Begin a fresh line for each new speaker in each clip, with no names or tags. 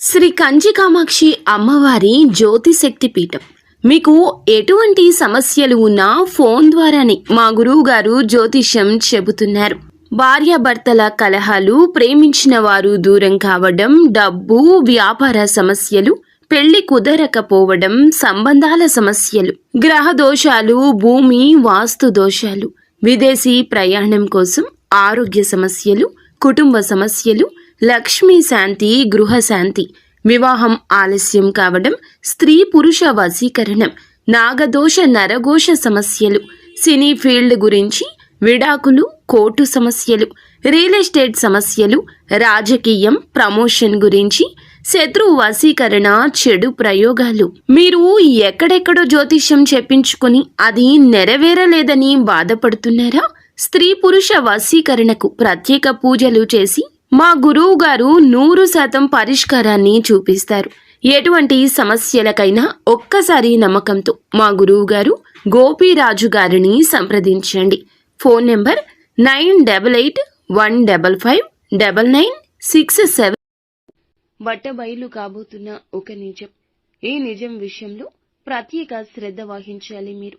శ్రీ కంచి కామాక్షి అమ్మవారి జ్యోతిశక్తి పీఠం. మీకు ఎటువంటి సమస్యలు ఉన్నా ఫోన్ ద్వారానే మా గురువు గారు జ్యోతిష్యం చెబుతున్నారు. భార్యాభర్తల కలహాలు, ప్రేమించిన వారు దూరం కావడం, డబ్బు, వ్యాపార సమస్యలు, పెళ్లి కుదరకపోవడం, సంబంధాల సమస్యలు, గ్రహ దోషాలు, భూమి వాస్తు దోషాలు, విదేశీ ప్రయాణం కోసం, ఆరోగ్య సమస్యలు, కుటుంబ సమస్యలు, లక్ష్మీ శాంతి, గృహశాంతి, వివాహం ఆలస్యం కావడం, స్త్రీ పురుష వశీకరణం, నాగదోష నరఘోష సమస్యలు, సినీ ఫీల్డ్ గురించి, విడాకులు, కోర్టు సమస్యలు, రియల్ ఎస్టేట్ సమస్యలు, రాజకీయం, ప్రమోషన్ గురించి, శత్రు వశీకరణ, చెడు ప్రయోగాలు. మీరు ఎక్కడెక్కడో జ్యోతిష్యం చెప్పించుకుని అది నెరవేరలేదని బాధపడుతున్నారా? స్త్రీ పురుష వశీకరణకు ప్రత్యేక పూజలు చేసి మా గురువు గారు 100% పరిష్కారాన్ని చూపిస్తారు. ఎటువంటి సమస్యలకైనా ఒక్కసారి నమ్మకంతో మా గురువు గారు గోపీరాజు గారిని సంప్రదించండి. Phone number 9815559967. బట్టబయలు కాబోతున్న ఒక నిజం. ఈ నిజం విషయంలో ప్రత్యేక శ్రద్ధ వహించాలి మీరు.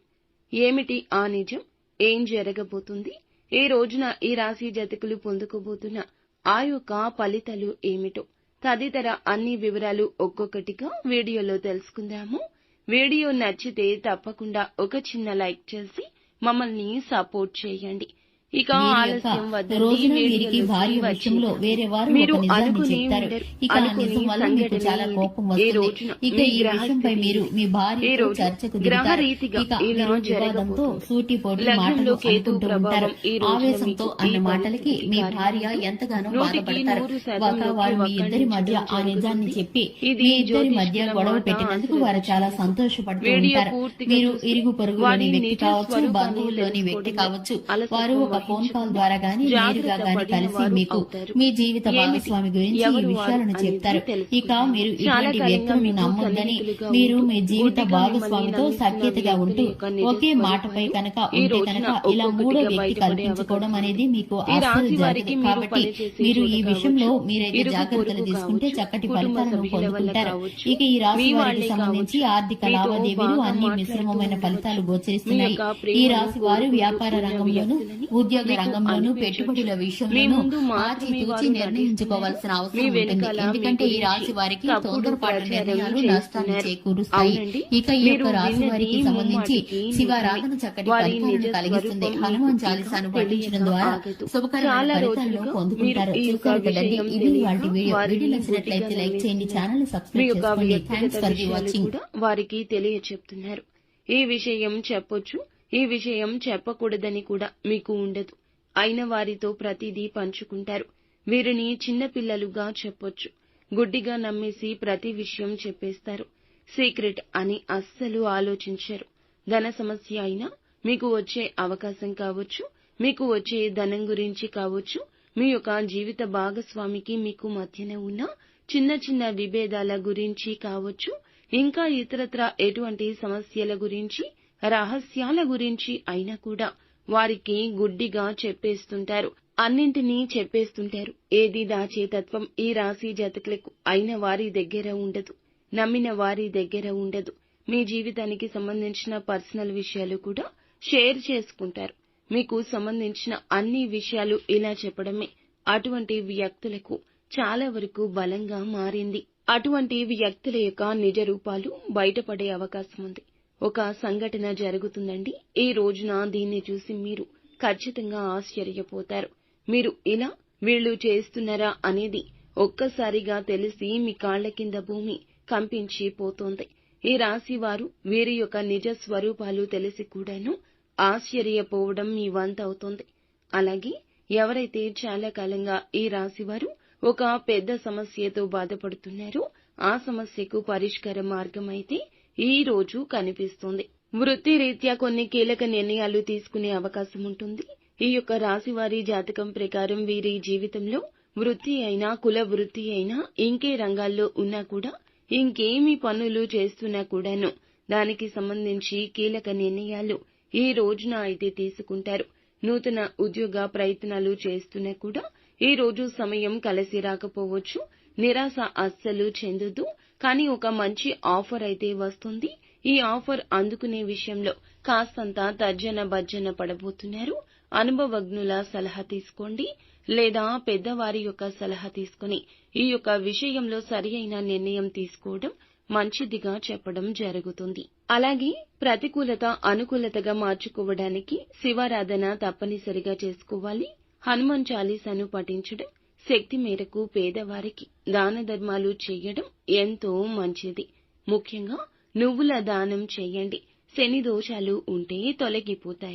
ఏమిటి ఆ నిజం? ఏం జరగబోతుంది? ఈ రోజున ఈ రాశి జాతకులు పొందుకోబోతున్న ఆ యొక్క ఫలితాలు ఏమిటో తదితర అన్ని వివరాలు ఒక్కొక్కటిగా వీడియోలో తెలుసుకుందాము. వీడియో నచ్చితే తప్పకుండా ఒక చిన్న లైక్ చేసి మమ్మల్ని సపోర్ట్ చేయండి. ఇక ఆలస్యం వద్దండి.
వీరికి భార్య విషయంలో వేరే వారు ఒక నిజాన్ని చెప్తారు. ఇక ఆ నిజం వల్ల మీకు చాలా కోపం వస్తుంది. ఇక ఈ విషయంపై మీరు మీ భార్యతో చర్చకు దిగుతారు. ఇక మీరు వివాదంతో సూటిపోటి మాటలు అనుకుంటూ ఉంటారు. ఆవేశంతో అన్న మాటలకి మీ భార్య ఎంతగానో బాధపడతారు. ఒక వారు మీ ఇద్దరి మధ్య ఆ నిజాన్ని చెప్పి మీ ఇద్దరి మధ్య గొడవ పెట్టినందుకు వారు చాలా సంతోషపడుతూ ఉంటారు. మీరు ఇరుగు పొరుగులోని వ్యక్తి కావచ్చు, బంధువుల్లోని వ్యక్తి కావచ్చు, వారు ఒక ఫోన్ కాల్ ద్వారా గానీ నేరుగా గానీ కలిసి మీకు మీ జీవిత భాగస్వామి గురించి ఈ విషయాలను చెప్తారు. ఇక మీరు ఇటువంటి వ్యక్తులను నమ్మొద్దని, మీరు మీ జీవిత భాగస్వామితో సఖ్యతగా ఉంటూ ఒకే మాటపై కనుక ఉంటే కనుక ఇలా మూడో వ్యక్తి కల్పించుకోవడం అనేది మీకు అస్సలు జరగదు. కాబట్టి మీరు ఈ విషయంలో మీరైతే జాగ్రత్తలు తీసుకుంటే చక్కటి ఫలితాలను పొందుకుంటారు. ఇక ఈ రాశి వారికి సంబంధించి ఆర్థిక లావాదేవీలు అన్ని మిశ్రమమైన ఫలితాలు గోచరిస్తున్నాయి. ఈ రాశి వారు వ్యాపార రంగంలోనూ ఉద్యోగ రంగంలోనూ పెట్టుబడుల విషయంలోనూ ఆచితూచి నిర్ణయించుకోవాల్సిన అవసరం ఉంటుంది. ఎందుకంటే ఈ రాశి వారికి తొందరపాటు నిర్ణయాలు నష్టాన్ని చేకూరుస్తాయి. ఇక ఈ యొక్క రాశి వారికి సంబంధించి శివారాధన చక్కటి ఫలితాలను కలిగిస్తుంది. హనుమాన్ చాలీసాను పఠించడం ద్వారా శుభకరమైన ఫలితాలను పొందుకుంటారు. చూశారు కదండి, ఇది వాటి వీడియో. వీడియో నచ్చినట్లయితే లైక్ చేయండి, ఛానల్ సబ్స్క్రైబ్ చేసుకోండి. Thanks for watching.
వారికి తెలియచెప్తున్నారు. ఈ విషయం చెప్పొచ్చు, ఈ విషయం చెప్పకూడదని కూడా మీకు ఉండదు. అయిన వారితో ప్రతిదీ పంచుకుంటారు. వీరిని చిన్నపిల్లలుగా చెప్పొచ్చు. గుడ్డిగా నమ్మేసి ప్రతి విషయం చెప్పేస్తారు. సీక్రెట్ అని అస్సలు ఆలోచించరు. ధన సమస్య అయినా, మీకు వచ్చే అవకాశం కావచ్చు, మీకు వచ్చే ధనం గురించి కావచ్చు, మీ యొక్క జీవిత భాగస్వామికి మీకు మధ్యన ఉన్న చిన్న చిన్న విభేదాల గురించి కావచ్చు, ఇంకా ఇతరత్ర ఎటువంటి సమస్యల గురించి, రహస్యాల గురించి అయినా కూడా వారికి గుడ్డిగా చెప్పేస్తుంటారు. అన్నింటినీ చెప్పేస్తుంటారు. ఏది దాచేతత్వం ఈ రాశి జాతకులకు అయిన వారి దగ్గర ఉండదు, నమ్మిన వారి దగ్గర ఉండదు. మీ జీవితానికి సంబంధించిన పర్సనల్ విషయాలు కూడా షేర్ చేసుకుంటారు. మీకు సంబంధించిన అన్ని విషయాలు ఇలా చెప్పడమే అటువంటి వ్యక్తులకు చాలా వరకు బలంగా మారింది. అటువంటి వ్యక్తుల యొక్క నిజ రూపాలు బయటపడే అవకాశం ఉంది. ఒక సంఘటన జరుగుతుందండి. ఈ రోజున దీన్ని చూసి మీరు ఖచ్చితంగా ఆశ్చర్యపోతారు. మీరు ఇలా వీళ్ళు చేస్తున్నారా అనేది ఒక్కసారిగా తెలిసి మీ కాళ్ల కింద భూమి కంపించి పోతోంది. ఈ రాశి వారు వీరి యొక్క నిజ స్వరూపాలు తెలిసి కూడాను ఆశ్చర్యపోవడం మీ వంత అవుతోంది. అలాగే ఎవరైతే చాలా కాలంగా ఈ రాశి వారు ఒక పెద్ద సమస్యతో బాధపడుతున్నారో ఆ సమస్యకు పరిష్కార మార్గం అయితే ఈ రోజు కనిపిస్తుంది. వృత్తి రీత్యా కొన్ని కీలక నిర్ణయాలు తీసుకునే అవకాశం ఉంటుంది. ఈ యొక్క రాశి వారి జాతకం ప్రకారం వీరి జీవితంలో వృత్తి అయినా, కుల వృత్తి అయినా, ఇంకే రంగాల్లో ఉన్నా కూడా, ఇంకేమి పనులు చేస్తున్నా కూడాను దానికి సంబంధించి కీలక నిర్ణయాలు ఈ రోజున అయితే తీసుకుంటారు. నూతన ఉద్యోగ ప్రయత్నాలు చేస్తున్నా కూడా ఈ రోజు సమయం కలిసి రాకపోవచ్చు. నిరాశ అస్సలు చెందొద్దు. కానీ ఒక మంచి ఆఫర్ అయితే వస్తుంది. ఈ ఆఫర్ అందుకునే విషయంలో కాస్తంత తర్జన భర్జన పడబోతున్నారు. అనుభవజ్ఞుల సలహా తీసుకోండి లేదా పెద్దవారి యొక్క సలహా తీసుకుని ఈ యొక్క విషయంలో సరి అయిన నిర్ణయం తీసుకోవడం మంచిదిగా చెప్పడం జరుగుతుంది. అలాగే ప్రతికూలత అనుకూలతగా మార్చుకోవడానికి శివారాధన తప్పనిసరిగా చేసుకోవాలి. హనుమాన్ చాలీసాను పఠించడం, శక్తి మేరకు పేదవారికి దాన ధర్మాలు చేయడం ఎంతో మంచిది. ముఖ్యంగా నువ్వుల దానం చేయండి. శని దోషాలు ఉంటే తొలగిపోతాయి.